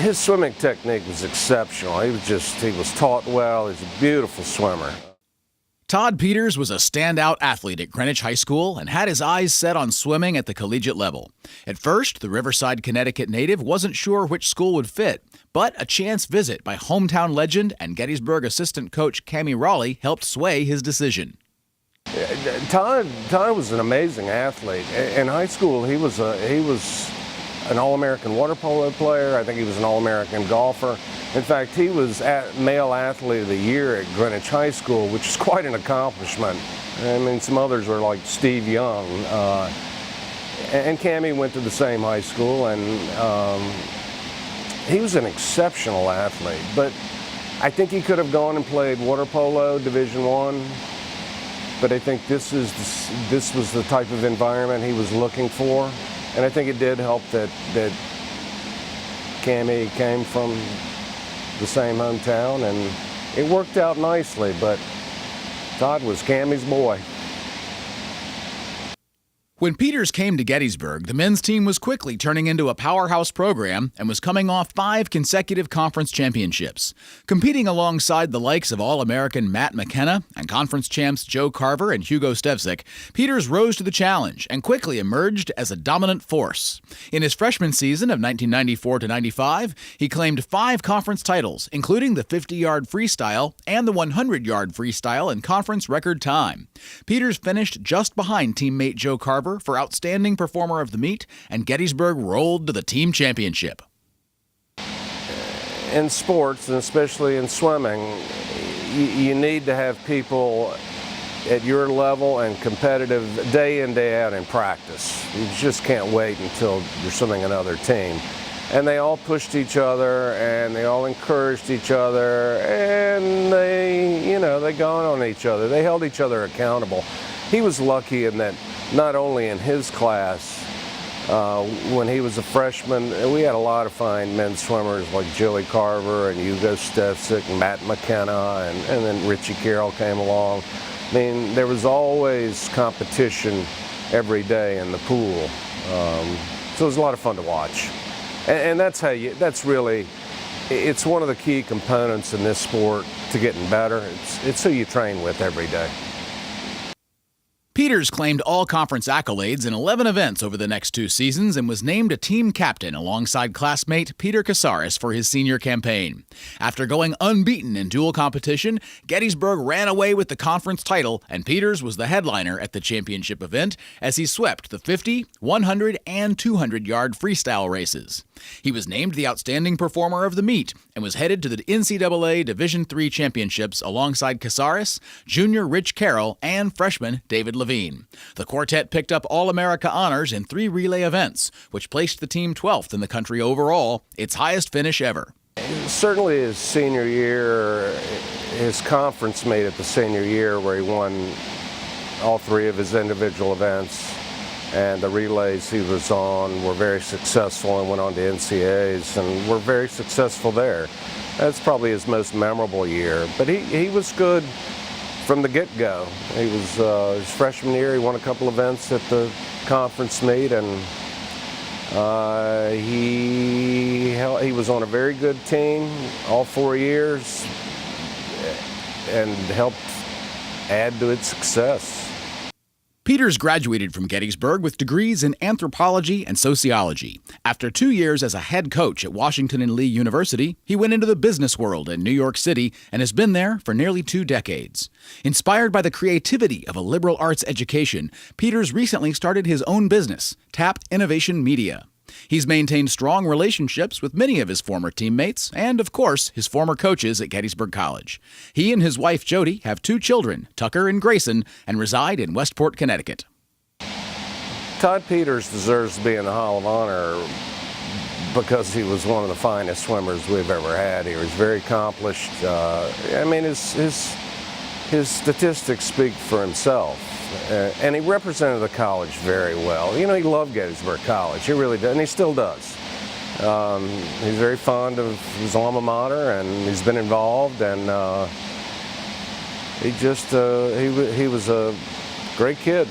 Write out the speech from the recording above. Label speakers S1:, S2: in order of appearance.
S1: His swimming technique was exceptional. He was taught well. He's a beautiful swimmer.
S2: Todd Peters was a standout athlete at Greenwich High School and had his eyes set on swimming at the collegiate level. At first, the Riverside, Connecticut native wasn't sure which school would fit, but a chance visit by hometown legend and Gettysburg assistant coach Cammie Raleigh helped sway his decision.
S1: Todd was an amazing athlete. In high school, he was an All-American water polo player. I think he was an All-American golfer. In fact, he was Male Athlete of the Year at Greenwich High School, which is quite an accomplishment. I mean, some others were like Steve Young. And Cammie went to the same high school, and he was an exceptional athlete. But I think he could have gone and played water polo, Division I. But I think this was the type of environment he was looking for. And I think it did help that Cammie came from the same hometown, and it worked out nicely, but Todd was Cammie's boy.
S2: When Peters came to Gettysburg, the men's team was quickly turning into a powerhouse program and was coming off 5 consecutive conference championships. Competing alongside the likes of All-American Matt McKenna and conference champs Joe Carver and Hugo Stevzik, Peters rose to the challenge and quickly emerged as a dominant force. In his freshman season of 1994-95, he claimed 5 conference titles, including the 50-yard freestyle and the 100-yard freestyle in conference record time. Peters finished just behind teammate Joe Carver for Outstanding Performer of the Meet, and Gettysburg rolled to the team championship.
S1: In sports, and especially in swimming, you need to have people at your level and competitive day in, day out in practice. You just can't wait until you're swimming another team. And they all pushed each other, and they all encouraged each other, and they got on each other. They held each other accountable. He was lucky in that not only in his class, when he was a freshman, we had a lot of fine men's swimmers like Joey Carver and Hugo Stevzik and Matt McKenna, and then Richie Carroll came along. I mean, there was always competition every day in the pool. So it was a lot of fun to watch. And that's really, it's one of the key components in this sport to getting better. It's who you train with every day.
S2: Peters claimed all-conference accolades in 11 events over the next 2 seasons and was named a team captain alongside classmate Peter Casares for his senior campaign. After going unbeaten in dual competition, Gettysburg ran away with the conference title, and Peters was the headliner at the championship event as he swept the 50, 100, and 200-yard freestyle races. He was named the Outstanding Performer of the Meet and was headed to the NCAA Division III championships alongside Casares, junior Rich Carroll, and freshman David Levine. The quartet picked up All-America honors in 3 relay events, which placed the team 12th in the country overall, its highest finish ever.
S1: Certainly his senior year, his conference meet at the senior year where he won all 3 of his individual events, and the relays he was on were very successful and went on to NCAAs and were very successful there. That's probably his most memorable year, but he was good from the get-go. He was his freshman year, he won a couple events at the conference meet, and he was on a very good team all 4 years and helped add to its success.
S2: Peters graduated from Gettysburg with degrees in anthropology and sociology. After 2 years as a head coach at Washington and Lee University, he went into the business world in New York City and has been there for nearly 2 decades. Inspired by the creativity of a liberal arts education, Peters recently started his own business, Tap Innovation Media. He's maintained strong relationships with many of his former teammates and, of course, his former coaches at Gettysburg College. He and his wife, Jody, have 2 children, Tucker and Grayson, and reside in Westport, Connecticut.
S1: Todd Peters deserves to be in the Hall of Honor because he was one of the finest swimmers we've ever had. He was very accomplished. His statistics speak for himself. And he represented the college very well. He loved Gettysburg College. He really did, and he still does. He's very fond of his alma mater, and he's been involved, and he was a great kid.